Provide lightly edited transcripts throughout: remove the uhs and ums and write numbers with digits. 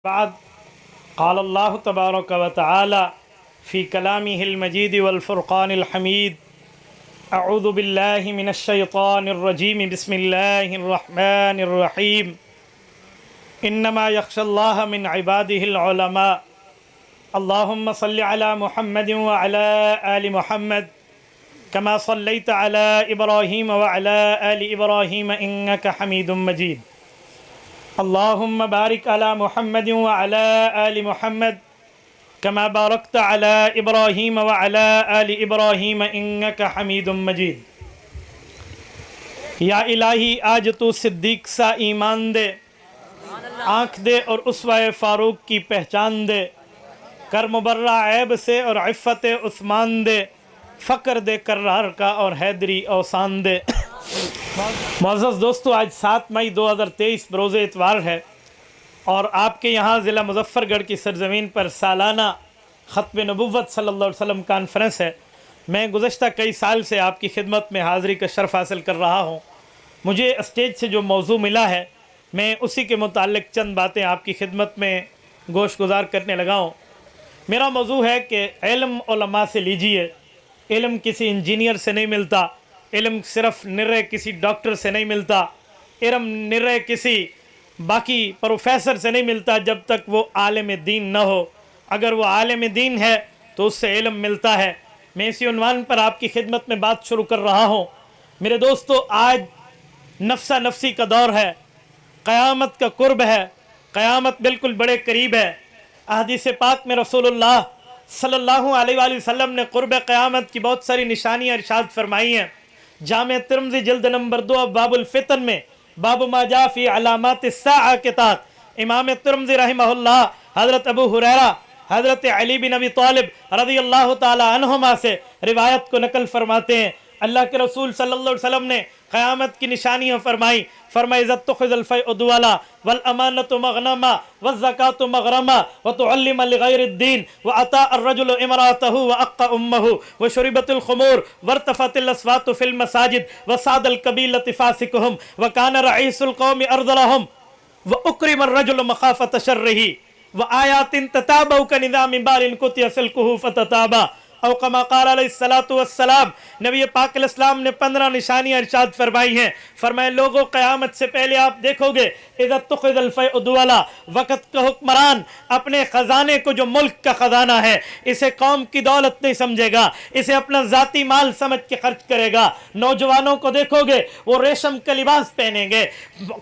بعد قال الله تبارك وتعالى في كلامه المجيد والفرقان الحميد أعوذ بالله من الشيطان الرجيم بسم الله الرحمن الرحيم إنما يخشى الله من عباده العلماء اللهم صل على محمد وعلى آل محمد كما صليت على إبراهيم وعلى آل إبراهيم إنك حميد مجيد اللهم بارك على محمد وعلى آل محمد كما باركت على إبراهيم وعلى آل إبراهيم إنك حميد مجيد یا الہی آج تو صدیق سا ایمان دے، آنکھ دے اور اسوہ فاروق کی پہچان دے، کر مبرہ عیب سے اور عفت عثمان دے، فقر دے کرار کا اور حیدری اوسان دے۔ معزز دوستو، آج 7 مئی 2023 بروز اتوار ہے اور آپ کے یہاں ضلع مظفر گڑھ کی سرزمین پر سالانہ ختم نبوت صلی اللہ علیہ وسلم کانفرنس ہے۔ میں گزشتہ کئی سال سے آپ کی خدمت میں حاضری کا شرف حاصل کر رہا ہوں۔ مجھے اسٹیج سے جو موضوع ملا ہے میں اسی کے متعلق چند باتیں آپ کی خدمت میں گوش گزار کرنے لگا ہوں۔ میرا موضوع ہے کہ علم علماء سے لیجئے، علم کسی انجینئر سے نہیں ملتا، علم صرف نرے کسی ڈاکٹر سے نہیں ملتا، علم نرے کسی باقی پروفیسر سے نہیں ملتا جب تک وہ عالم دین نہ ہو۔ اگر وہ عالم دین ہے تو اس سے علم ملتا ہے۔ میں اسی عنوان پر آپ کی خدمت میں بات شروع کر رہا ہوں۔ میرے دوستو، آج نفسا نفسی کا دور ہے، قیامت کا قرب ہے، قیامت بالکل بڑے قریب ہے۔ احادیث پاک میں رسول اللہ صلی اللہ علیہ وآلہ وسلم نے قرب قیامت کی بہت ساری نشانیاں ارشاد فرمائی ہیں۔ جامع ترمذی جلد نمبر 2 باب الفتن میں باب ما جاء فی علامات الساعہ کے تحت امام ترمذی رحمہ اللہ حضرت ابو ہریرہ، حضرت علی بن ابی طالب رضی اللہ تعالی عنہما سے روایت کو نقل فرماتے ہیں۔ اللہ کے رسول صلی اللہ علیہ وسلم نے قیامت کی نشانیاں فرمائی۔ فرمائی اذا اتخذ الفیء دولا والامانۃ مغنما والزکاۃ مغرما وتعلم لغیر الدین واطاع الرجل امرأته واق امه وشربت الخمور وارتفعت الاصوات في المساجد وصاد القبیلة فاسقهم وكان رئیس القوم ارذلهم واکرم الرجل مخافة شره وآیات تتابع كنظام بال قطع سلكه فتتابع او کما قال علیہ الصلوۃ والسلام۔ نبی پاک علیہ السلام نے 15 نشانیاں ارشاد فرمائی ہیں۔ فرمائے لوگوں، قیامت سے پہلے آپ دیکھو گے اذا اتخذ الفیء دولا، وقت کا حکمران اپنے خزانے کو، جو ملک کا خزانہ ہے، اسے قوم کی دولت نہیں سمجھے گا، اسے اپنا ذاتی مال سمجھ کے خرچ کرے گا۔ نوجوانوں کو دیکھو گے وہ ریشم کا لباس پہنیں گے۔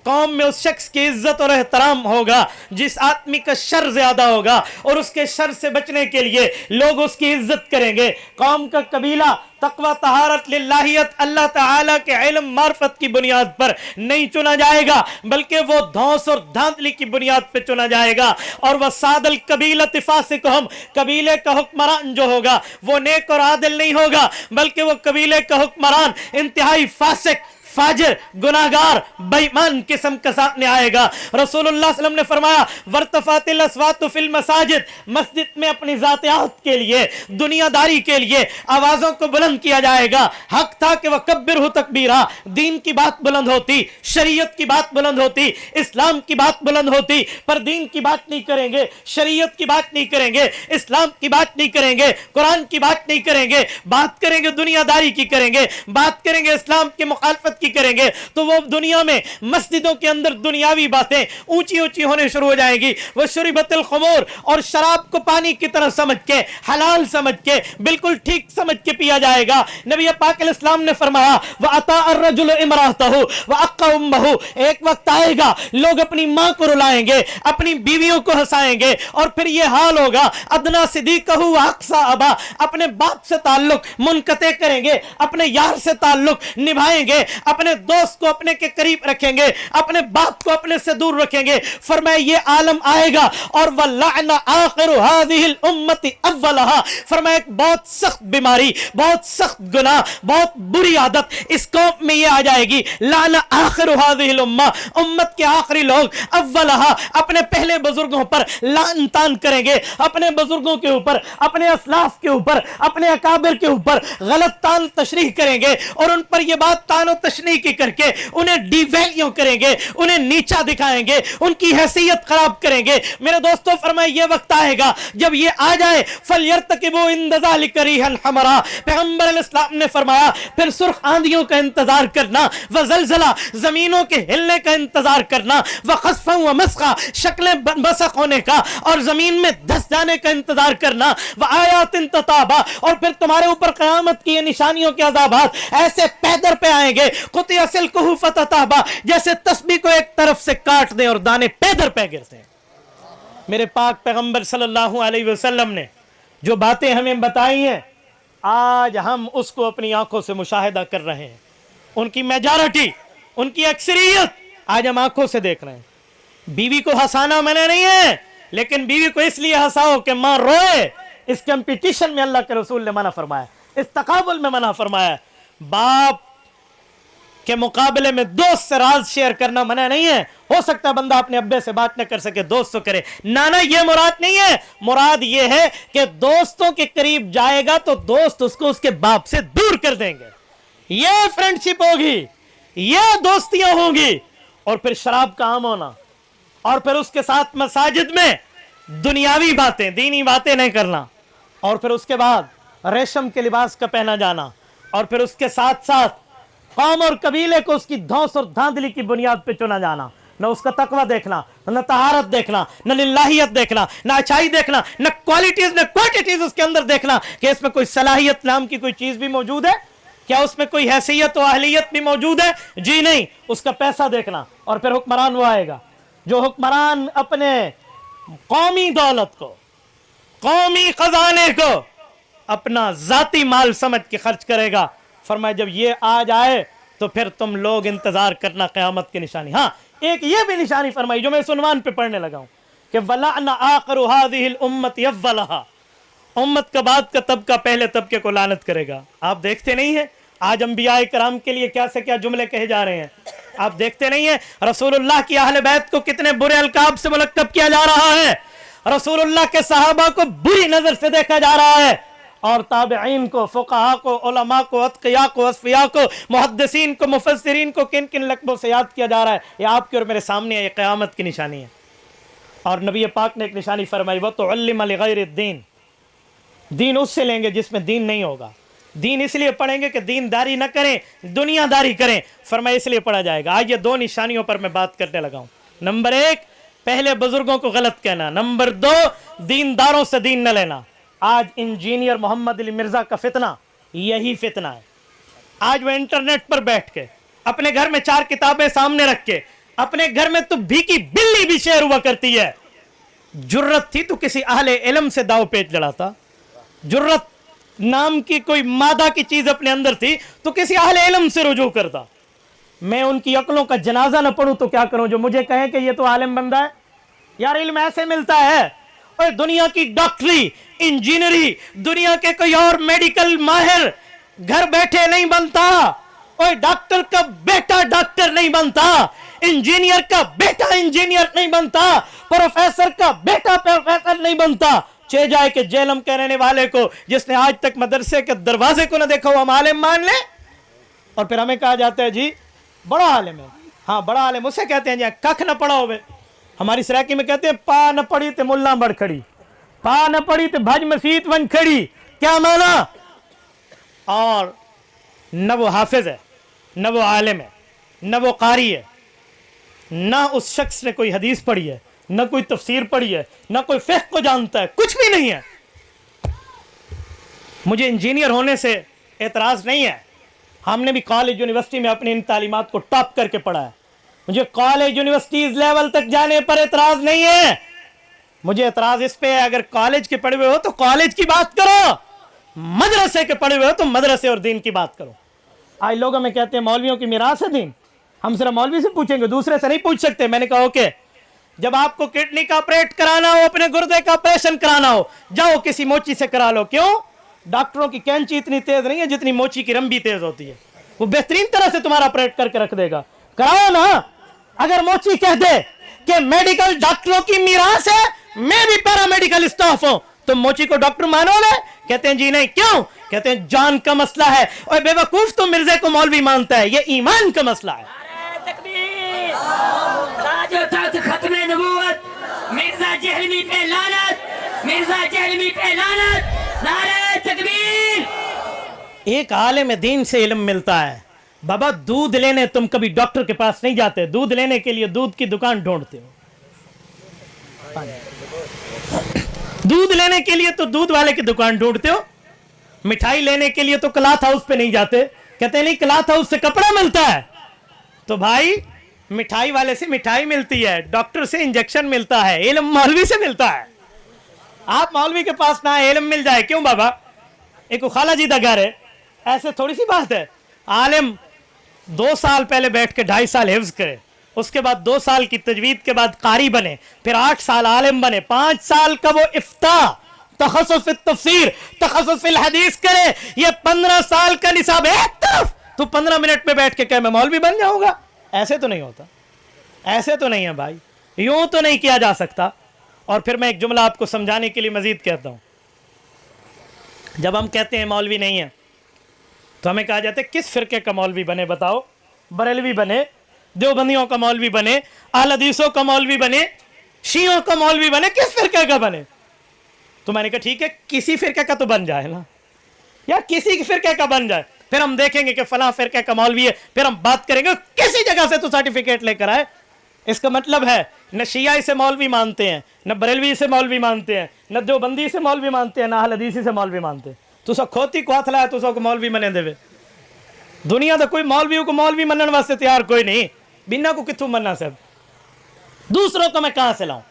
قوم میں اس شخص کی عزت اور احترام ہوگا جس آدمی کا شر زیادہ ہوگا، اور اس کے شر سے بچنے کے لیے لوگ اس کی عزت کریں گے۔ قوم کا قبیلہ تقوی، طہارت، للہیت، اللہ تعالیٰ کے علم معرفت کی بنیاد پر نہیں چنا جائے گا، بلکہ وہ دھونس اور دھاندلی کی بنیاد پہ چنا جائے گا۔ اور وَصَادَ الْقَبِيلَةِ فَاسِقُهُمْ، قبیلے کا حکمران جو ہوگا وہ نیک اور عادل نہیں ہوگا، بلکہ وہ قبیلے کا حکمران انتہائی فاسق، فاجر، گناہگار، بے ایمان قسم کا سامنے آئے گا۔ رسول اللہ صلی اللہ علیہ وسلم نے فرمایا وارتفعت الاصوات فی المساجد، مسجد میں اپنی ذاتیات کے لیے، دنیا داری کے لیے آوازوں کو بلند کیا جائے گا۔ حق تھا کہ وکبرہ تکبیرا، دین کی بات بلند ہوتی، شریعت کی بات بلند ہوتی، اسلام کی بات بلند ہوتی، پر دین کی بات نہیں کریں گے، شریعت کی بات نہیں کریں گے، اسلام کی بات نہیں کریں گے، قرآن کی بات نہیں کریں گے، بات کریں گے دنیا داری کی کریں گے، بات کریں گے اسلام کی مخالفت کی کریں گے، تو وہ دنیا میں مسجدوں کے اندر دنیاوی باتیں اونچی اونچی ہونے شروع ہو جائیں گی۔ وہ شربت الخمور، اور شراب کو پانی کی طرح سمجھ کے، حلال سمجھ کے، بالکل ٹھیک سمجھ کے پیا جائے گا۔ نبی پاک علیہ السلام نے فرمایا وَأَطَاعَ الرَّجُلُ امْرَأَتَهُ وَأَقَّ أُمَّهُ، ایک وقت آئے گا لوگ اپنی ماں کو رلائیں گے، اپنی بیویوں کو ہنسائیں گے، اور پھر یہ حال ہوگا ادنیٰ صدیقہ وَأَقْصَىٰ أَبَا، اپنے باپ سے تعلق منقطع کریں گے، اپنے یار سے تعلق نبھائیں گے، اپنے دوست کو اپنے کے قریب رکھیں گے، اپنے باپ کو اپنے سے دور رکھیں گے۔ فرمایا یہ عالم آئے گا اور وَلَعْنَ آخِرُ هَذِهِ الْأُمَّةِ أَوَّلَهَا، فرمایا ایک بہت سخت بیماری، بہت سخت گناہ، بہت بری عادت اس قوم میں یہ آ جائے گی۔ لَعْنَ آخِرُ هَذِهِ الْأُمَّةِ، امت کے آخری لوگ اولها اپنے پہلے بزرگوں پر لعن تان کریں گے، اپنے بزرگوں کے اوپر، اپنے اسلاف کے اوپر، اپنے اکابر کے اوپر غلط تان تشریح کریں گے، اور ان پر یہ بات تان و تشریح तशनीकी करके उन्हें डिवैल्यू करेंगे, उन्हें नीचा दिखाएंगे, उनकी हैसियत खराब करेंगे। मेरे दोस्तों फरमाए ये वक्त आएगा जब ये आ जाए, फलयर्तकिबू इंद ज़ालिका रिहन हमरा, पैगंबर अलैहिस्सलाम ने फरमाया फिर सुर्ख आंधियों का इंतजार करना, व ज़लज़ला ज़मीनों के हिलने का इंतजार करना, व खस्फ़ा व मस्खा शक्लें बसख होने का और जमीन में धस जाने का इंतजार करना, व आयातिन तताबा, और फिर तुम्हारे ऊपर क़यामत की ये निशानियों के अज़ाबात ऐसे पैदर पे आएंगे, कुतिया सिल्कुहु फतताबा, जैसे तस्बीह को एक तरफ से काट दें और दाने पैदर पे गिरते हैं। मेरे पाक पैगंबर सल्लल्लाहु अलैहि वसल्लम ने जो बातें हमें बताई हैं, आज हम उसको अपनी आंखों से मुशाहिदा कर रहे हैं। उनकी मेजॉरिटी, उनकी अक्सरियत आज हम आंखों से देख रहे हैं। बीवी को हंसाना मना नहीं है, लेकिन बीवी को इसलिए हंसाओ कि मां रोए। इस कंपटीशन में अल्लाह के रसूल ने मना फरमाया, इस तकाबुल में मना फरमाया। बाप के मुकाबले में दोस्त से राज शेयर करना मना नहीं है। हो सकता है बंदा अपने अब्बे से बात न कर सके, दोस्त तो करे। नाना ये मुराद नहीं है, मुराद ये है कि दोस्तों के करीब जाएगा तो दोस्त उसको उसके बाप से दूर कर देंगे। ये फ्रेंडशिप होगी, ये दोस्तियां होंगी। और फिर शराब का आम होना, और फिर उसके साथ मसाजिद में दुनियावी बातें, दीनी बातें नहीं करना, और फिर उसके बाद रेशम के लिबास का पहना जाना, और फिर उसके साथ साथ कौम और कबीले को उसकी धौंस और धांधली की बुनियाद पे चुना जाना। न उसका तकवा देखना, न तहारत देखना, न लिल्लाहियत देखना, न अच्छाई देखना, न क्वालिटीज न क्वांटिटीज उसके अंदर देखना कि इसमें कोई सलाहियत नाम की कोई चीज भी मौजूद है, क्या उसमें कोई हैसियत और अहलियत भी मौजूद है? जी नहीं। उसका पैसा देखना, और फिर हुक्मरान वो आएगा जो हुक्मरान अपने कौमी दौलत को, कौमी खजाने को अपना जाती माल समझ के खर्च करेगा। फरमाया जब ये आ जाए तो फिर तुम लोग इंतजार करना क़यामत की निशानी। हाँ, एक ये भी निशानी फरमाई जो मैं इस उन्वान पे पढ़ने लगा हूं कि वलअना आखिरु हाज़िहिल उम्मति अव्वलहा, उम्मत का बाद का तबका पहले तबके को लानत करेगा। आप देखते नहीं है आज अंबियाए कराम के लिए क्या से क्या जुमले कहे जा रहे हैं? आप देखते नहीं है रसूलुल्लाह की अहले बैत को कितने बुरे अलकाब से मुलक्कब किया जा रहा है, रसूलुल्लाह के सहाबा को बुरी नजर से देखा जा रहा है, और ताबिईन को, फुक़हा को, उलमा को, अत्क़िया को, अस्फ़िया को, मुहद्दिसीन को, मुफ़स्सिरीन को किन किन लक़बों से याद किया जा रहा है। ये आपके और मेरे सामने है, ये क़यामत की निशानी है। और नबी पाक ने एक निशानी फरमाई, वो तो अल्लिम लिग़ैरिद्दीन, दीन उससे लेंगे जिसमें दीन नहीं होगा। दीन इसलिए पढ़ेंगे कि दीनदारी न करें, दुनियादारी करें। फरमाया इसलिए पढ़ा जाएगा। आज ये दो निशानियों पर मैं बात करने लगा हूँ। नंबर एक, पहले बुजुर्गों को गलत कहना। नंबर दो, दीनदारों से दीन न लेना। आज इंजीनियर मोहम्मद अली मिर्जा का फितना यही फितना है। आज वो इंटरनेट पर बैठ के अपने घर में 4 किताबें सामने रख के, अपने घर में तो भीगी बिल्ली भी शेर हुआ करती है। जुर्रत थी तो किसी अहले इल्म से दाव पेच लड़ाता, जुर्रत नाम की कोई मादा की चीज अपने अंदर थी तो किसी अहले इल्म से रुजू करता। मैं उनकी अक्लों का जनाजा न पढ़ूं तो क्या करूं जो मुझे कहें कि ये तो आलिम बंदा है। यार इल्म ऐसे मिलता है। और दुनिया की डॉक्टरी, इंजीनियरी, दुनिया के कोई और मेडिकल माहिर घर बैठे नहीं बनता। और डॉक्टर का बेटा डॉक्टर नहीं बनता, इंजीनियर का बेटा इंजीनियर नहीं बनता, प्रोफेसर का बेटा प्रोफेसर नहीं बनता। चे जाए कि जेलम के रहने वाले को जिसने आज तक मदरसे के दरवाजे को न देखा वो हम आलिम मान ले, और फिर हमें कहा जाता है जी बड़ा आलिम है। हाँ बड़ा आलिम उसे कहते हैं जी कख न पढ़ा होवे। हमारी सराकी में कहते हैं पा न पड़ी तो मुल्ला बड़ खड़ी, पा न पड़ी तो भज मसीत वन खड़ी। क्या माना? और न वो हाफिज है, न वो आलिम है, न वो कारी है, न उस शख्स ने कोई हदीस पढ़ी है, न कोई तफसीर पढ़ी है, न कोई फ़िक़्ह को जानता है, कुछ भी नहीं है। मुझे इंजीनियर होने से एतराज़ नहीं है। हमने भी कॉलेज यूनिवर्सिटी में अपनी इन तालीमात को टॉप करके पढ़ा है। मुझे कॉलेज यूनिवर्सिटीज़ लेवल तक जाने पर एतराज़ नहीं है। मुझे एतराज़ इस पे है अगर कॉलेज के पढ़े हुए हो तो कॉलेज की बात करो, मदरसे के पढ़े हुए हो तो मदरसे और दीन की बात करो। आज लोग हमें कहते हैं मौलवियों की मीरास है दीन। हम सिर्फ मौलवी से पूछेंगे, दूसरे से नहीं पूछ सकते। मैंने कहा ओके, जब आपको किडनी का ऑपरेट कराना हो, अपने गुर्दे का ऑपरेशन कराना हो, जाओ किसी मोची से करा लो। क्यों? डॉक्टरों की कैंची इतनी तेज नहीं है जितनी मोची की रंबी तेज होती है। वो बेहतरीन तरह से तुम्हारा ऑपरेट करके रख देगा। कराओ ना। अगर मोची कह दे कि मेडिकल डॉक्टरों की मीरास है, मैं भी पैरामेडिकल स्टाफ हूं, तुम मोची को डॉक्टर मानोगे? कहते हैं जी नहीं। क्यों? कहते हैं जान का मसला है। और बेवकूफ तो मिर्जे को मौलवी मानता है, ये ईमान का मसला है। तकबीर, ताजो तख्त खत्म नबूवत, मिर्जा जहलवी पे लानत, मिर्जा जहलवी पे लानत, नारे तकबीर। एक आलिम दीन से इल्म मिलता है। बाबा दूध लेने तुम कभी डॉक्टर के पास नहीं जाते, दूध लेने के लिए दूध की दुकान ढूंढते हो। दूध लेने के लिए तो दूध वाले की दुकान ढूंढते हो, मिठाई लेने के लिए तो क्लॉथ हाउस पे नहीं जाते। कहते नहीं क्लॉथ हाउस से कपड़ा मिलता है। तो भाई मिठाई वाले से मिठाई मिलती है, डॉक्टर से इंजेक्शन मिलता है, इल्म मौलवी से मिलता है। आप मौलवी के पास ना इल्म मिल जाए, क्यों बाबा? एक खाला जी का घर है, ऐसे थोड़ी सी बात है। आलिम 2 साल पहले बैठ के 2.5 साल हिफ्ज करे, उसके बाद 2 साल की तजवीद के बाद कारी बने, फिर 8 साल आलिम बने, 5 साल का वो इफ्ता, तखस्सुस फिल तफसीर, तखस्सुस फिल हदीस करे, ये 15 साल का निसाब एक तरफ। तो 15 मिनट में बैठ के कहे मैं मौलवी बन जाऊंगा? ऐसे तो नहीं होता, ऐसे तो नहीं है भाई, यूं तो नहीं किया जा सकता। और फिर मैं एक जुमला आपको समझाने के लिए मजीद कहता हूं। जब हम कहते हैं मौलवी नहीं है तो हमें कहा जाता है किस फिरके का मौलवी बने बताओ? बरेलवी बने, देवबंदियों का मौलवी बने, अहले हदीसों का मौलवी बने, शियों का मौलवी बने, किस फिरके का बने? तो मैंने कहा ठीक है, किसी फिरके का तो बन जाए ना, या किसी फिरके का बन जाए, फिर हम देखेंगे कि फलां फिरके का मौलवी है, फिर हम बात करेंगे किसी जगह से तो सर्टिफिकेट लेकर आए। इसका मतलब है न शिया इसे मौलवी मानते हैं, न बरेलवी इसे मौलवी मानते हैं, न देवबंदी से मौलवी मानते हैं, न अहले हदीस से मौलवी मानते हैं। तो सब खोती को हाथ लाया तो सब मौलवी मने देवे। दुनिया का कोई मौलवी को मौलवी मनने वास्ते तैयार कोई नहीं, बिना को कितों मनना सब, दूसरों को मैं कहां से लाऊं?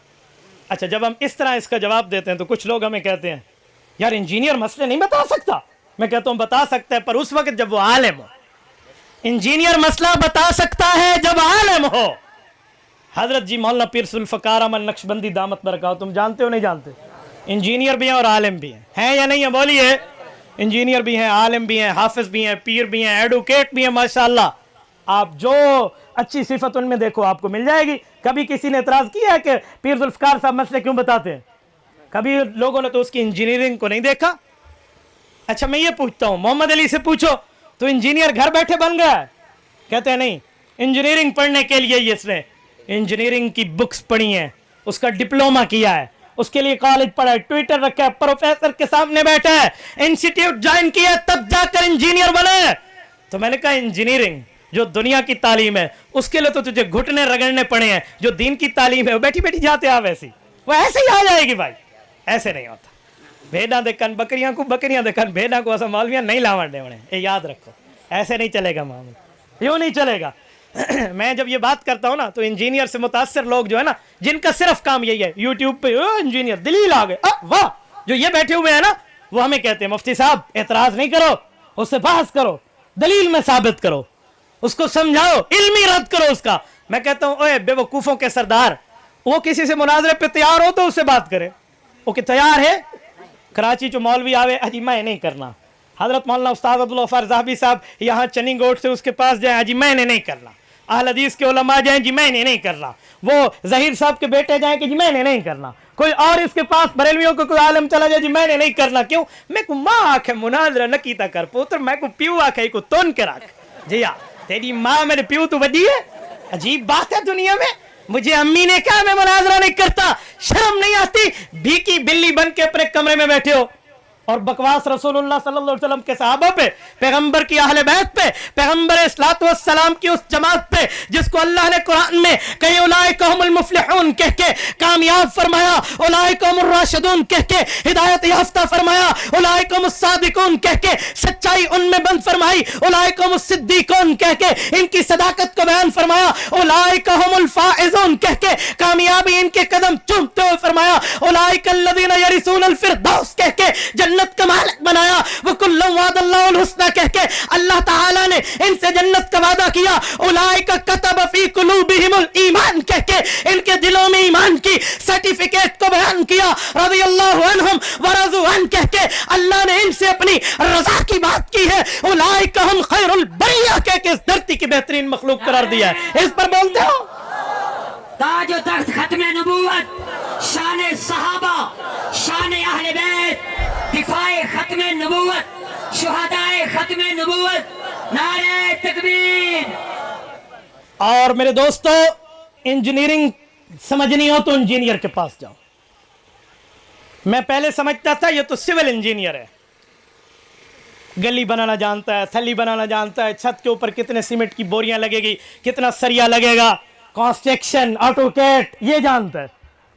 अच्छा, जब हम इस तरह इसका जवाब देते हैं तो कुछ लोग हमें कहते हैं यार इंजीनियर मसले नहीं बता सकता। मैं कहता हूं बता सकता है, पर उस वक्त जब वो आलिम हो। इंजीनियर मसला बता सकता है जब आलिम हो। हजरत जी मौलाना पीर जुल्फ़िकार अहमद नक्शबंदी दामत बरकात, तुम जानते हो नहीं जानते? इंजीनियर भी हैं और आलिम भी हैं या नहीं है? बोलिए। इंजीनियर भी हैं, आलिम भी हैं, हाफिज भी हैं, पीर भी हैं, एडवोकेट भी हैं, माशाअल्लाह। आप जो अच्छी सिफत उनमें देखो आपको मिल जाएगी। कभी किसी ने एतराज़ किया है कि पीर जुल्फ़िकार साहब मसले क्यों बताते हैं? कभी लोगों ने तो उसकी इंजीनियरिंग को नहीं देखा। अच्छा, मैं ये पूछता हूँ, मोहम्मद अली से पूछो तो इंजीनियर घर बैठे बन गया है? कहते हैं नहीं, इंजीनियरिंग पढ़ने के लिए इसने इंजीनियरिंग की बुक्स पढ़ी हैं, उसका डिप्लोमा किया है, उसके लिए कॉलेज पढ़ा है, ट्विटर रखा है, प्रोफेसर के सामने बैठा है, इंस्टीट्यूट ज्वाइन किया, तब जाकर इंजीनियर बने। तो मैंने कहा इंजीनियरिंग जो दुनिया की तालीम है उसके लिए तो तुझे घुटने रगड़ने पड़े हैं, जो दीन की तालीम है वो बैठी बैठी जाते आप ऐसी, वो ऐसे ही आ जाएगी भाई। ऐसे नहीं होता। भेड़ा दे कन बकरियां को, बकरियां दे कन भेड़ा को, ऐसा मौलवियां नहीं लावण देवणे, ये याद रखो। ऐसे नहीं चलेगा मामला, यूं नहीं चलेगा। मैं जब ये बात करता हूं ना तो इंजीनियर से मुतासर लोग जो है ना, जिनका सिर्फ काम यही है यूट्यूब पे इंजीनियर दलील आ गए, वाह, जो ये बैठे हुए हैं ना, वो हमें कहते हैं मुफ्ती साहब एतराज नहीं करो, उससे बहस करो, दलील में साबित करो, उसको समझाओ, इल्मी रद्द करो उसका। मैं कहता हूं ओए बेवकूफों के सरदार, वो किसी से मुनाजरे पे तैयार हो तो उससे बात करे। वो कि तैयार है? कराची जो मौलवी आवे अजी मैं नहीं करना, हजरत मौलाना उस्ताद अब्दुल गफ्फार ज़ाहबी साहब यहाँ चनी गोट से उसके पास जाए, अजी मैंने नहीं करना। अहले हदीस के उलमा जाए, जी मैंने नहीं करना। वो ज़हीर साहब के बेटे जाए कि जी मैंने नहीं करना। कोई और इसके पास बरेलवियों को कोई आलम चला जाए, जी मैंने नहीं करना। क्यों? मैं को माँ आखे मुनाजरा न कीता कर पुत्र, मैं को प्यू आखे को तोन के रख। जी हाँ, तेरी माँ मेरे प्यू तो बड़ी है। अजीब बात है दुनिया में, मुझे अम्मी ने कहा मैं मुनाजरा नहीं करता, शर्म नहीं आती? भीकी बिल्ली बन के अपने कमरे में बैठे हो और बकवास रसूलुल्लाह सल्लल्लाहु अलैहि वसल्लम के सहाबा पे, पैगंबर की अहले बैत पे, पैगंबर इस्लात व सलाम की उस जमात पे जिसको अल्लाह ने कुरान में कई उलाइका हुमुल मुफ्लिहून कह के कामयाब फरमाया, उलाइका हुमुर राशिदून कह के हिदायत याफ्ता फरमाया, उलाइका हुमुस सादिकून कह के सच्चाई उनमें बंद फरमाई, उलाइका हुमुस सिद्दीकून कह के इनकी सदाकत को बयान फरमाया, उलाइका हुमुल फाइजून कह के कामयाबी इनके कदम चूमते हुए फरमाया, उलाइका अल्लज़ीना यरिसूनल फिरदौस कह के जन्नत का मालिक बनाया, वो कुल्लुम वादल्लाहुल हुस्ना कह के अल्लाह ताला ने इनसे जन्नत का वादा किया, उलाइका कतब फी कुलूबिहिमुल ईमान कह के इनके दिलों में ईमान की सर्टिफिकेट को बयान किया, रज़ियल्लाहु अन्हुम व रज़ू अन कह के अल्लाह ने इनसे अपनी रज़ा की बात की है, उलाइका हम खैरुल बरिया कह के इस धरती की बेहतरीन मखलूक करार दिया है। इस पर बोलते हो ताज तख्त खत्म नबूवत, शान सहाबा, शान اہل بیت دفاع ختم نبوت شہدائے ختم نبوت نعرہ تکبیر. اور میرے دوستو انجینئرنگ سمجھنی ہو تو انجینئر کے پاس جاؤ. میں پہلے سمجھتا تھا یہ تو سول انجینئر ہے, گلی بنانا جانتا ہے, تھلی بنانا جانتا ہے, چھت کے اوپر کتنے سیمنٹ کی بوریاں لگے گی, کتنا سریا لگے گا, کنسٹرکشن, آٹو کیٹ یہ جانتا ہے.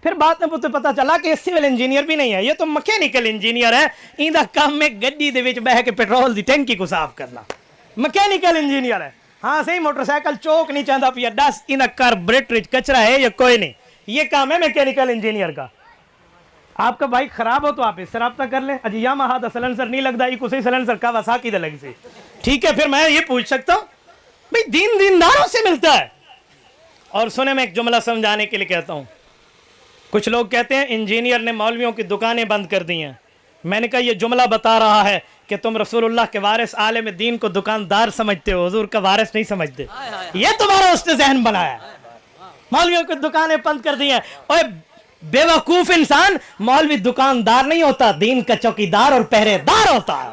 پھر بعد میں مجھے پتا چلا کہ یہ سول انجینئر بھی نہیں ہے, یہ تو مکینیکل انجینئر ہے. ایندہ کام میں گڈی دے وچ بہ کے پیٹرول دی ٹینکی کو صاف کرنا, مکینیکل انجینئر ہے. ہاں صحیح موٹر سائیکل چوک نہیں چاہتا پیا ڈس ایندہ کاربوریٹر کچرا ہے یا کوئی نہیں, یہ کام ہے میکینیکل انجینئر کا. آپ کا بائک خراب ہو تو آپ اس سے رابطہ کر لیں, اجی یا مہا دا سلنسر نہیں لگتا ایک اسی سلنسر کا وساکی دا لگ سے, ٹھیک ہے. پھر میں یہ پوچھ سکتا ہوں بھئی دین دینداروں سے ملتا ہے. اور سنیں میں ایک جملہ سمجھانے کے لیے کہتا ہوں. کچھ لوگ کہتے ہیں انجینئر نے مولویوں کی دکانیں بند کر دی ہیں. میں نے کہا یہ جملہ بتا رہا ہے کہ تم رسول اللہ کے وارث عالم دین کو دکاندار سمجھتے ہو, حضور کا وارث نہیں سمجھتے. یہ تمہارا اس نے ذہن بنایا ہے, مولویوں کی دکانیں بند کر دی ہیں. اور بے وقوف انسان, مولوی دکاندار نہیں ہوتا, دین کا چوکیدار اور پہرے دار ہوتا ہے.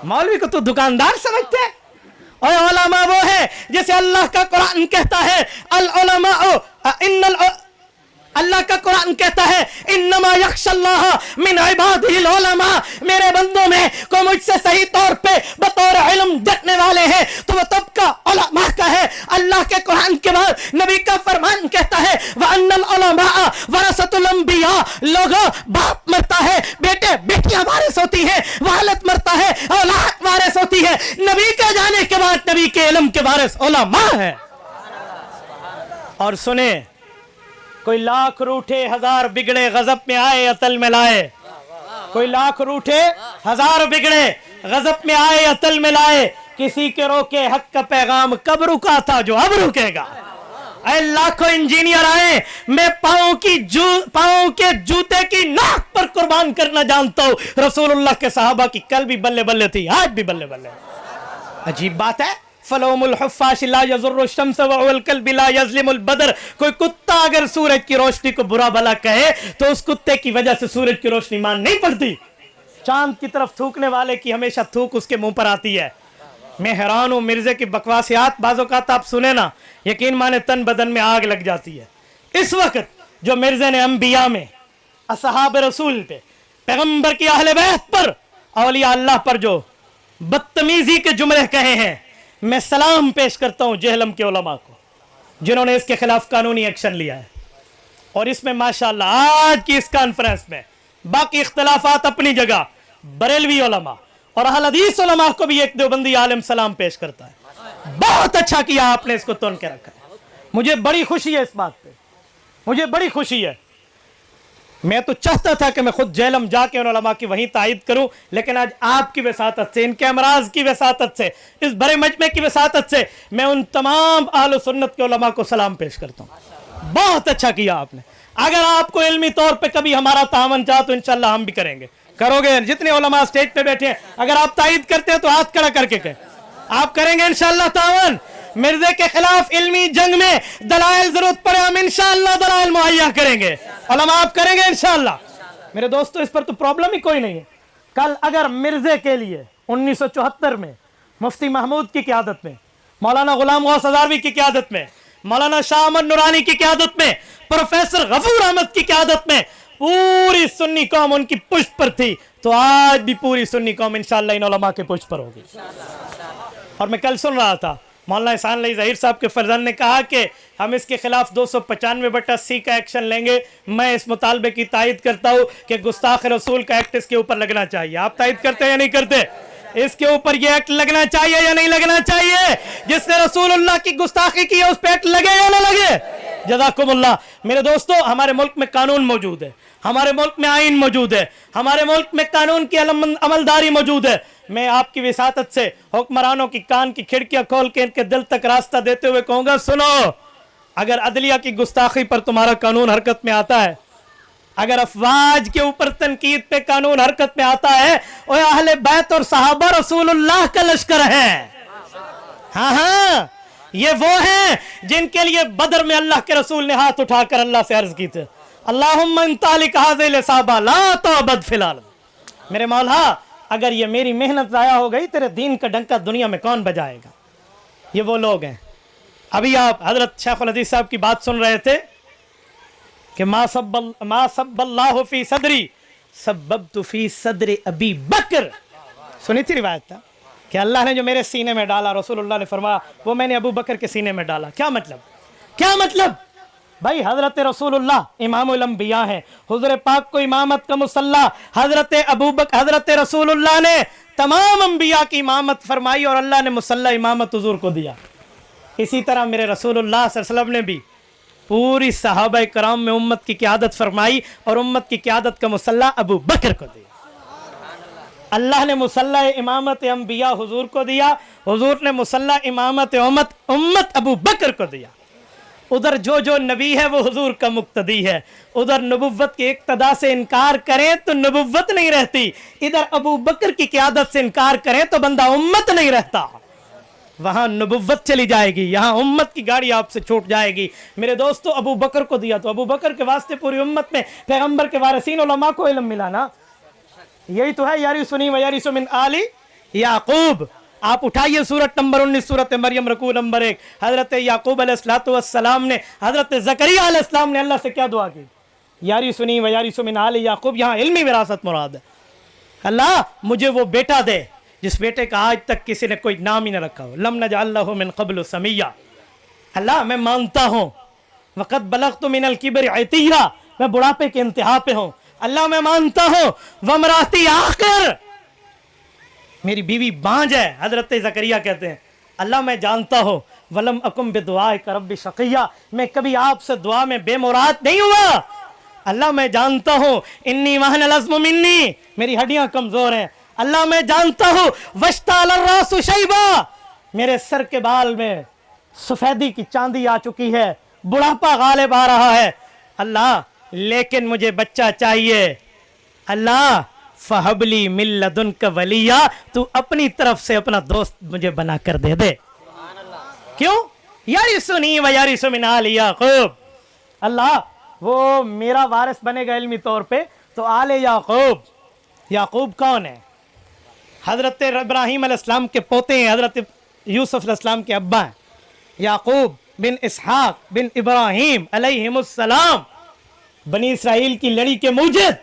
مولوی کو تو دکاندار سمجھتے ہیں. اور علماء وہ ہے جیسے اللہ کا قرآن کہتا ہے اللہ کا قرآن کہتا ہے انما یخشى اللہ من عباده العلماء, میرے بندوں میں کو مجھ سے صحیح طور پہ بطور علم ڈرنے والے ہیں تو وہ طبقہ علماء کا ہے. اللہ کے قرآن کے بعد نبی کا فرمان کہتا ہے وَأَنَّ الْعُلَمَاءَ وَرَثَةُ الْأَنْبِيَاء, لوگوں باپ مرتا ہے بیٹے بیٹیاں وارث ہوتی ہیں, والد مرتا ہے اولاد وارث ہوتی ہے. نبی کے جانے کے بعد نبی کے علم کے وارث علماء ہیں. اور سنیں, کوئی لاکھ روٹھے ہزار بگڑے غضب میں آئے عطل میں لائے. کوئی لاکھ روٹھے ہزار بگڑے غضب میں آئے عطل میں لائے, کسی کے روکے حق کا پیغام کب رکا تھا جو اب رکے گا. اے لاکھوں انجینئر آئے, میں پاؤں کے جوتے کی ناک پر قربان کرنا جانتا ہوں. رسول اللہ کے صحابہ کی کل بھی بلے بلے تھی, آج بھی بلے بلے. عجیب بات ہے. فلوم الحفاش لا یضر الشمس والکلب لا یظلم البدر. کوئی کتا اگر سورج کی روشنی کو برا بھلا کہے تو اس کتے کی وجہ سے سورج کی روشنی مان نہیں پڑتی. چاند کی طرف تھوکنے والے کی ہمیشہ تھوک اس کے منہ پر آتی ہے. میں حیران ہوں, مرزے کی بکواسیات بعض اوقات آپ سنیں نا, یقین مانے تن بدن میں آگ لگ جاتی ہے. اس وقت جو مرزے نے انبیاء میں, اصحاب رسول پہ, پیغمبر کی اہل بیت پر, اولیاء اللہ پر جو بدتمیزی کے جملے کہے ہیں, میں سلام پیش کرتا ہوں جہلم کے علماء کو جنہوں نے اس کے خلاف قانونی ایکشن لیا ہے. اور اس میں ماشاءاللہ آج کی اس کانفرنس میں باقی اختلافات اپنی جگہ, بریلوی علماء اور اہل حدیث علماء کو بھی ایک دیوبندی عالم سلام پیش کرتا ہے. بہت اچھا کیا آپ نے اس کو تون کے رکھا. مجھے بڑی خوشی ہے اس بات پہ, مجھے بڑی خوشی ہے. میں تو چاہتا تھا کہ میں خود جہلم جا کے ان علماء کی وہیں تائید کروں, لیکن آج آپ کی وساطت سے, ان کے امراض کی وساطت سے, اس بڑے مجمع کی وساطت سے میں ان تمام اہل سنت کے علماء کو سلام پیش کرتا ہوں. بہت اچھا کیا آپ نے. اگر آپ کو علمی طور پہ کبھی ہمارا تعاون چاہ تو انشاءاللہ ہم بھی کریں گے. کرو گے؟ جتنے علماء اسٹیج پہ بیٹھے ہیں اگر آپ تائید کرتے ہیں تو ہاتھ کھڑا کر کے کہیں آپ کریں گے انشاءاللہ تعاون. مرزے کے خلاف علمی جنگ میں دلائل ضرورت پڑے ہم انشاءاللہ دلائل مہیا کریں گے. علماء آپ کریں گے انشاءاللہ. میرے دوستو اس پر تو پرابلم ہی کوئی نہیں ہے. کل اگر مرزے کے لیے 1974 میں مفتی محمود کی قیادت میں, مولانا غلام غوث ہزاروی کی قیادت میں, مولانا شاہ احمد نورانی کی قیادت میں, پروفیسر غفور احمد کی قیادت میں پوری سنی قوم ان کی پشت پر تھی, تو آج بھی پوری سنی قوم انشاءاللہ ان علماء کے پشت پر ہوگی. اور میں کل سن رہا تھا مولانا احسان علی ظہیر صاحب کے فرزند نے کہا کہ ہم اس کے خلاف 295/80 کا ایکشن لیں گے. میں اس مطالبے کی تائید کرتا ہوں کہ گستاخ رسول کا ایکٹ اس کے اوپر لگنا چاہیے. آپ تائید کرتے ہیں یا نہیں کرتے؟ اس کے اوپر یہ ایکٹ لگنا چاہیے یا نہیں لگنا چاہیے؟ جس نے رسول اللہ کی گستاخی کی ہے اس پہ ایکٹ لگے یا نہ لگے؟ جزاکم اللہ. میرے دوستو ہمارے ملک میں قانون موجود ہے, ہمارے ملک میں آئین موجود ہے, ہمارے ملک میں قانون کی عملداری موجود ہے. میں آپ کی وساطت سے حکمرانوں کی کان کی کھڑکیاں کھول کے ان کے دل تک راستہ دیتے ہوئے کہوں گا, سنو, اگر عدلیہ کی گستاخی پر تمہارا قانون حرکت میں آتا ہے, اگر افواج کے اوپر تنقید پہ قانون حرکت میں آتا ہے, اور اہل بیت اور صحابہ رسول اللہ کا لشکر ہے. ہاں ہاں, یہ وہ ہیں جن کے لیے بدر میں اللہ کے رسول نے ہاتھ اٹھا کر اللہ سے عرض کی تھی, अल्लाहुम्मा इन तालिक हाज़िल साबा ला तौबद फिलहाल। मेरे मौला अगर ये मेरी मेहनत ज़ाया हो गई तेरे दीन का डंका दुनिया में कौन बजाएगा। ये वो लोग हैं। अभी आप हजरत शेखुल हदीस साहब की बात सुन रहे थे कि मा सब्बल्लाहु फी सदरी सब्बब्तु फी सदरी अबी बकर। सुनी थी रिवायत था कि अल्लाह ने जो मेरे सीने में डाला, रसूलुल्लाह ने फरमाया वो मैंने अबू बकर के सीने में डाला। क्या मतलब, क्या मतलब भाई। हजरत रसूलुल्लाह इमामुल अंबिया हैं, हुजूर पाक को इमामत का मुसल्ला हजरत रसूलुल्लाह ने तमाम अंबिया की इमामत फरमाई और अल्लाह ने मुसल्ला इमामत हुजूर को दिया। इसी तरह मेरे रसूलुल्लाह सल्लल्लाहु अलैहि वसल्लम ने भी पूरी सहाबा कराम में उम्मत की क़यादत फरमाई और उम्मत की क़यादत का मुसल्ला अबू बकर को दिया। अल्लाह ने मुसल्ला इमामत अंबिया हुजूर को दिया, हुजूर ने मुसल्ला इमामत उम्मत अबू बकर को दिया। उधर जो जो नबी है वो हुजूर का मुक्तदी है, उधर नबुव्वत की इक्तदा से इनकार करें तो नबुव्वत नहीं रहती, इधर अबू बकर की क़यादत से इनकार करें तो बंदा उम्मत नहीं रहता। वहां नबुव्वत चली जाएगी, यहाँ उम्मत की गाड़ी आपसे छूट जाएगी। मेरे दोस्तों अबू बकर को दिया तो अबू बकर के वास्ते पूरी उम्मत में पैगंबर के वारिसीन उलमा को इल्म मिला ना। यही तो है यारी सुनी व यारी सुमिन आली याकूब। आप उठाइए सूरत नंबर 19 सूरत मरियम रकू नंबर 1। हजरत याकूब अलैहिस्सलाम ने हजरत ज़करिया अलैहिस्सलाम ने अल्लाह से क्या दुआ की, यारी सुनी व यारी सुमिन आली याकूब। यहाँ इल्मी विरासत मुराद है। अल्लाह मुझे वो बेटा दे जिस बेटे का आज तक किसी ने कोई नाम ही न रखा हो। लम नजअल लहू मिन क़ब्लु समय्या। अल्लाह मैं मांगता हूँ वक़द बलग़तु मिनल किब्रि अतिय्या, मैं बुढ़ापे के इंतहा पे हूँ। अल्लाह मैं मानता हूँ वमराती आखिर, मेरी बीवी बांझ है। हजरत ज़करिया कहते हैं अल्लाह मैं जानता हूँ वलम अकुम बिदुआइक रब्बी शक़िय्या, मैं कभी आपसे दुआ में बेमुराद नहीं हुआ। अल्लाह मैं जानता हूँ इन्नी वहनल अज़्मु मिन्नी, मेरी हड्डियाँ कमज़ोर हैं। अल्लाह मैं जानता हूँ वश्ताल अर्रासु शैबा, मेरे सर के बाल में सफ़ेदी की चांदी आ चुकी है, बुढ़ापा गालिब आ रहा है। अल्लाह लेकिन मुझे बच्चा चाहिए। अल्लाह फहबली मिन लदुनका वलिया, तू अपनी तरफ से अपना दोस्त मुझे बना कर दे दे। क्यों, यारिसुनी व यारिसु मिन आली याकूब। अल्लाह वो मेरा वारिस बनेगा इल्मी तौर पे तो आले याकूब। याकूब कौन है? हजरत इब्राहीम अलैहिस्सलाम के पोते हैं, हजरत यूसुफ अलैहिस्सलाम के अब्बा हैं। याकूब बिन इसहाक बिन इब्राहीम अलैहिमुस्सलाम, बनी इसराइल की लड़ी के मूजिद।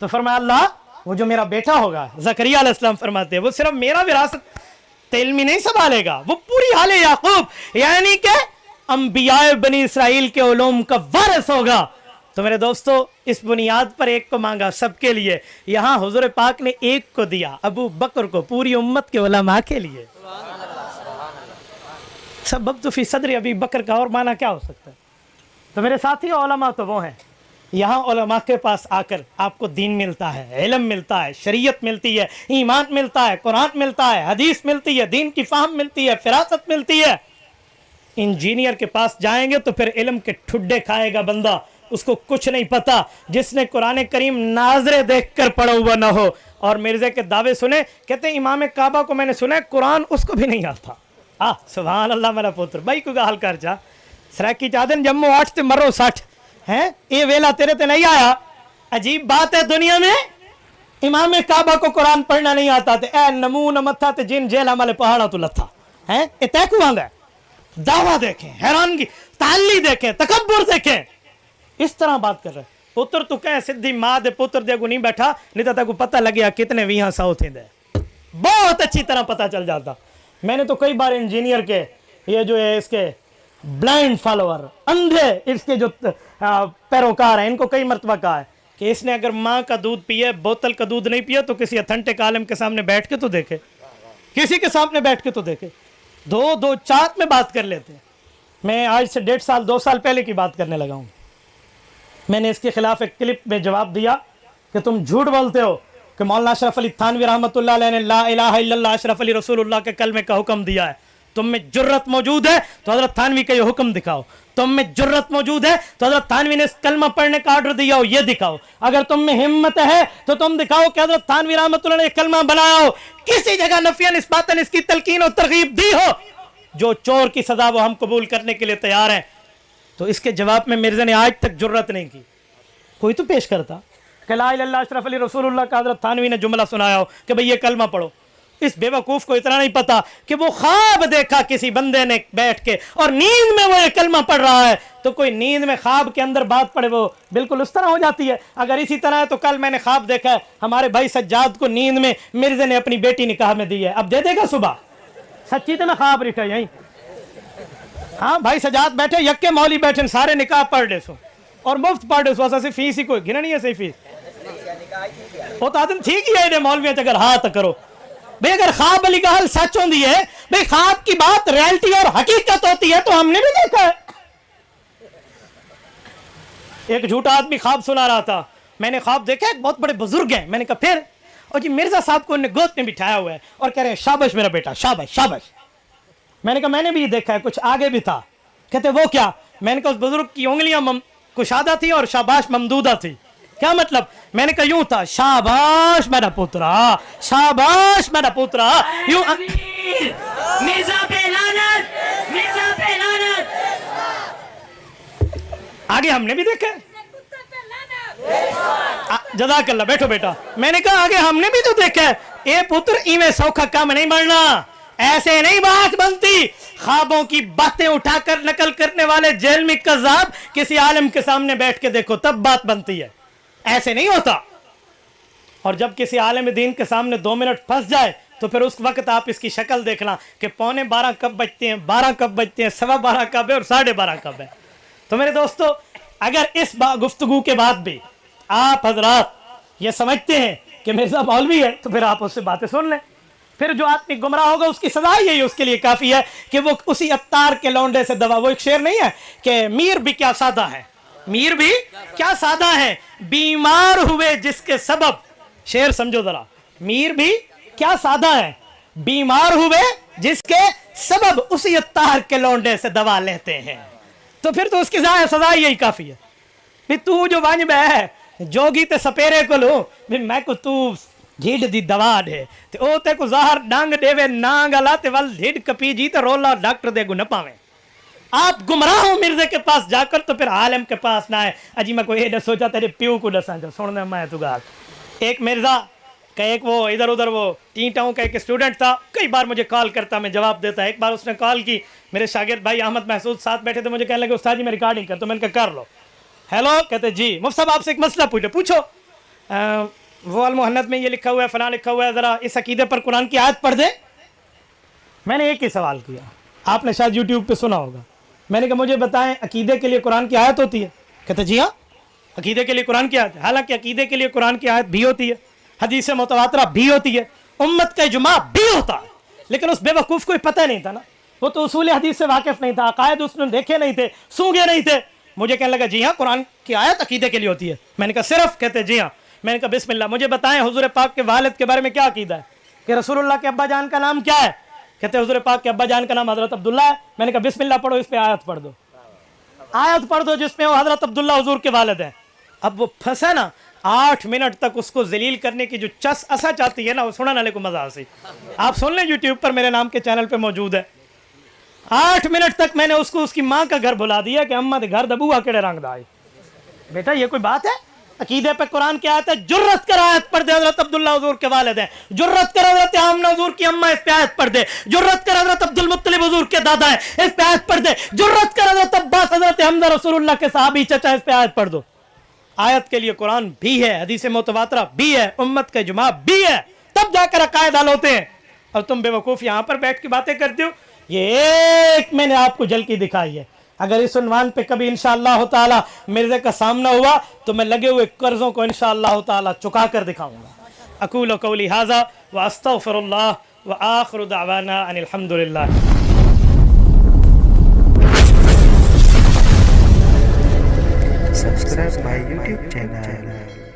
तो फरमाया अल्लाह वो जो मेरा बेटा होगा, ज़करिया अलैहिस्सलाम फरमाते हैं वो सिर्फ मेरा विरासत इल्मी नहीं संभालेगा, वो पूरी आले याकूब यानी कि अंबियाए बनी इसराइल के उलूम का वारिस होगा। तो मेरे दोस्तों इस बुनियाद पर एक को मांगा सबके लिए, यहाँ हुजूर पाक ने एक को दिया अबू बकर को पूरी उम्मत के उलमा के लिए। सबब तो फी सदर अबी बकर का और माना क्या हो सकता है। तो मेरे साथी उलमा तो वो हैं, यहाँ उलमा के पास आकर आपको दीन मिलता है, इल्म मिलता है, शरीयत मिलती है, ईमान मिलता है, कुरान मिलता है, हदीस मिलती है, दीन की फाहम मिलती है, फिरासत मिलती है। इंजीनियर के पास जाएंगे तो फिर इल्म के ठुड्डे खाएगा बंदा, उसको कुछ नहीं पता, जिसने कुरान करीम नाजरे देख कर पढ़ा हुआ ना हो। और मिर्जे के दावे सुने, कहते हैं इमाम काबा को मैंने सुना है कुरान उसको भी नहीं आता। सुभान अल्लाह मेरा पुत्र भाई को गाल कर जा सराकी चादन जम्मू 8 ते मरो 60 हैं, ये वेला तेरे ते नहीं आया। अजीब बात है, दुनिया में इमाम काबा को कुरान पढ़ना नहीं आता ते ए नमून मत्था ते जिन जेल हमारे पहाड़ा तो लथा हैं। ये तय को आंदा दावा देखें, हैरानगी ताली देखें, तकब्बुर देखें, इस तरह बात कर रहे। पुत्र तू कह सिद्धि माँ दे पुत्र दे को नहीं बैठा, नहीं तो तेको पता लग गया कितने भी साउ थे, बहुत अच्छी तरह पता चल जाता। मैंने तो कई बार इंजीनियर के ये जो है इसके ब्लाइंड फॉलोअर, अंधे इसके जो पैरोकार हैं, इनको कई मरतबा कहा है कि इसने अगर माँ का दूध पिए, बोतल का दूध नहीं पिया तो किसी अथेंटिक आलम के सामने बैठ के तो देखे, किसी के सामने बैठ के तो देखे। दो चार में बात कर लेते हैं। मैं आज से 1.5 साल 2 साल पहले की बात करने लगा हूँ। मैंने इसके खिलाफ एक क्लिप में जवाब दिया कि तुम झूठ बोलते हो कि मौलाना अशरफ अली थानवी रहमतुल्लाह अलैह ने ला इलाहा इल्लल्लाह अशरफ अली रसूलुल्लाह के कलमे का हुक्म दिया है। तुम में जुर्रत मौजूद है तो हजरत थानवी का ये हुक्म दिखाओ। तुम में जुर्रत मौजूद है तो हजरत थानवी ने इस कलमा पढ़ने का ऑर्डर दिया हो, ये दिखाओ। अगर तुम में हिम्मत है तो तुम दिखाओ कि हजरत थानवी रहमतुल्लाह ने कलमा बनाया हो, किसी जगह नफियन इस्बातन इसकी तलकीन और तरगीब दी हो। जो चोर की सजा वो हम कबूल करने के लिए तैयार हैं। तो इसके जवाब में मिर्जा ने आज तक जुर्रत नहीं की। کوئی تو پیش کرتا کہ لا الہ الا اللہ اشرف علی رسول اللہ کا حضرت تھانوی نے جملہ سنایا ہو کہ بھئی یہ کلمہ پڑھو. اس بے وقوف کو اتنا نہیں پتا کہ وہ خواب دیکھا کسی بندے نے بیٹھ کے اور نیند میں وہ یہ کلمہ پڑھ رہا ہے. تو کوئی نیند میں خواب کے اندر بات پڑھے وہ بالکل اس طرح ہو جاتی ہے. اگر اسی طرح ہے تو کل میں نے خواب دیکھا ہے ہمارے بھائی سجاد کو نیند میں مرزے نے اپنی بیٹی نکاح میں دی ہے, اب دے دے گا صبح؟ سچی تو میں خواب رکھا یہیں. ہاں بھائی سجاد بیٹھے یکے مولی بیٹھے سارے نکاح پڑھ دے سو اور مفت پڑھ دے سو اسا سی فیس ہی کوئی گھنا نہیں ہے صحیح فیس وہ تو آدم ٹھیک ہی ہے مولویاں اگر ہاں تو کرو بھئی. اگر خواب علی کا حل سچ ہوندی ہے بھئی خواب کی بات ریالٹی اور حقیقت ہوتی ہے تو ہم نے بھی دیکھا ہے. ایک جھوٹا آدمی خواب سنا رہا تھا, میں نے خواب دیکھا ایک بہت بڑے بزرگ ہیں. میں نے کہا پھر؟ اور جی مرزا صاحب کو انہیں گود میں بٹھایا ہوا ہے اور کہہ رہے ہیں شابش میرا بیٹا شابش شابش. میں نے کہا میں نے بھی یہ دیکھا ہے, کچھ آگے بھی تھا. کہتے وہ کیا؟ میں نے کہا اس بزرگ کی انگلیاں کشادہ تھی اور شاباش ممدودہ تھی. کیا مطلب؟ میں نے کہا یوں تھا شاباش میرا پوترا شاباش میرا پوترا یوں. مرزا پہ لعنت مرزا پہ لعنت. آگے ہم نے بھی دیکھا ہے. جزاک اللہ, بیٹھو بیٹا. میں نے کہا آگے ہم نے بھی تو دیکھا ہے. اے پتر ایویں سوکھا کام نہیں بڑھنا, ایسے نہیں بات بنتی. خوابوں کی باتیں اٹھا کر نقل کرنے والے جیل میں کذاب کسی عالم کے سامنے بیٹھ کے دیکھو تب بات بنتی ہے, ایسے نہیں ہوتا. اور جب کسی عالم دین کے سامنے 2 منٹ پھنس جائے تو پھر اس وقت آپ اس کی شکل دیکھنا کہ 11:45 کب بجتے ہیں, 12 کب بجتے ہیں, 12:15 کب ہے اور 12:30 کب ہے. تو میرے دوستو اگر اس گفتگو کے بعد بھی آپ حضرات یہ سمجھتے ہیں کہ مرزا مولوی ہے تو پھر آپ اس سے باتیں سن لیں. پھر جو آدمی گمراہ ہوگا اس کی سزا یہی اس کے لیے کافی ہے کہ وہ اسی عطار کے لونڈے سے دوا. وہ ایک شعر نہیں ہے کہ میر بھی کیا سادہ ہے, میر بھی کیا سادہ ہے, بیمار ہوئے جس کے سبب. شعر سمجھو ذرا, میر بھی کیا سادہ ہے, بیمار ہوئے جس کے سبب اسی عطار کے لونڈے سے دوا لیتے ہیں. تو پھر تو اس کی سزا یہی کافی ہے. بھی تو جو وانج بے ہے جوگی تے سپیرے کو لو بھی میں کو تو جھیڑ دی دوا دے تے او تے کو ظاہر ڈانگ دے وے نانگ الا تے ول جھیڑ کپی جی تے رولا ڈاکٹر دے گو نہ پاویں. آپ گمراہ ہو مرزے کے پاس جا کر تو پھر عالم کے پاس نہ ہے. اجی میں کوئی سوچا تیرے پیو کو دساں جو سننے میں تو گال. ایک مرزا کہ ایک وہ ادھر ادھر وہ ٹینٹاؤں کا ایک اسٹوڈنٹ تھا, کئی بار مجھے کال کرتا میں جواب دیتا. ایک بار اس نے کال کی, میرے شاگرد بھائی احمد محسود ساتھ بیٹھے تھے, مجھے کہنے لگے استاد جی میں ریکارڈنگ کر. تو میں نے کہا کر لو. ہیلو, کہتے جی مفتی صاحب آپ سے ایک مسئلہ پوچھو. وہ المحنت میں یہ لکھا ہوا ہے فلاں لکھا ہوا ہے, ذرا اس عقیدے پر قرآن کی آیت پڑھ دے. میں نے ایک ہی سوال کیا, آپ نے شاید یوٹیوب پہ سنا ہوگا. میں نے کہا مجھے بتائیں عقیدے کے لیے قرآن کی آیت ہوتی ہے؟ کہتے جی ہاں عقیدے کے لیے قرآن کی آیت. حالانکہ عقیدے کے لیے قرآن کی آیت بھی ہوتی ہے, حدیث متواترہ بھی ہوتی ہے, امت کا اجماع بھی ہوتا ہے. لیکن اس بے وقوف کو پتہ نہیں تھا نا, وہ تو اصول حدیث سے واقف نہیں تھا, عقائد اس نے دیکھے نہیں تھے, سونگے نہیں تھے. مجھے کہنے لگا جی ہاں قرآن کی آیت عقیدے کے لیے ہوتی ہے. میں نے کہا صرف؟ کہتے جی ہاں. میں نے کہا بسم اللہ, مجھے بتائیں حضور پاک کے والد کے بارے میں کیا عقیدہ ہے کہ رسول اللہ کے ابا جان کا نام کیا ہے؟ کہتے حضور پاک کے ابا جان کا نام حضرت عبداللہ ہے. میں نے کہا بسم اللہ پڑھو, اس پہ آیت پڑھ دو, آیت پڑھ دو جس میں وہ حضرت عبداللہ حضور کے والد ہیں. اب وہ پھنسا نا, 8 منٹ تک اس کو ذلیل کرنے کی جو چس اسا چاہتی ہے نا, وہ سننے والے کو مزہ آسی. آپ سن لیں یوٹیوب پر میرے نام کے چینل پہ موجود ہے. 8 منٹ تک میں نے اس کو اس کی ماں کا گھر بلا دیا کہ اماں دے گھر دبوا کیڑے رنگ دا ہے. بیٹا یہ کوئی بات ہے؟ عقیدے پہ قرآن کی آیت ہے, جرت کر آیت پڑھ دے حضرت عبداللہ حضور کے والد ہیں, جرت کر حضرت آمنہ حضور کی اماں اس پہ آیت پڑھ دے, جرت کر حضرت عبد المطلب حضور کے دادا ہیں اس پہ آیت پڑھ دے, جرت کر حضرت عباس حضرت حمزہ رسول اللہ کے صحابی چچا اس پہ آیت پڑھ دو. آیت کے لیے قرآن بھی ہے, حدیث متواترہ بھی ہے, امت کا اجماع بھی ہے, تب جا کر عقائد حل ہوتے ہیں. اور تم بے وقوف یہاں پر بیٹھ کے باتیں کرتے ہو. یہ ایک میں نے آپ کو جھلکی دکھائی ہے. اگر اس عنوان پہ کبھی انشاءاللہ تعالی مرزا کا سامنا ہوا تو میں لگے ہوئے قرضوں کو انشاءاللہ تعالی چکا کر دکھاؤں گا. اقول قولی ھذا واستغفر اللہ وآخر دعوانا ان الحمد للہ. Subscribe my YouTube channel.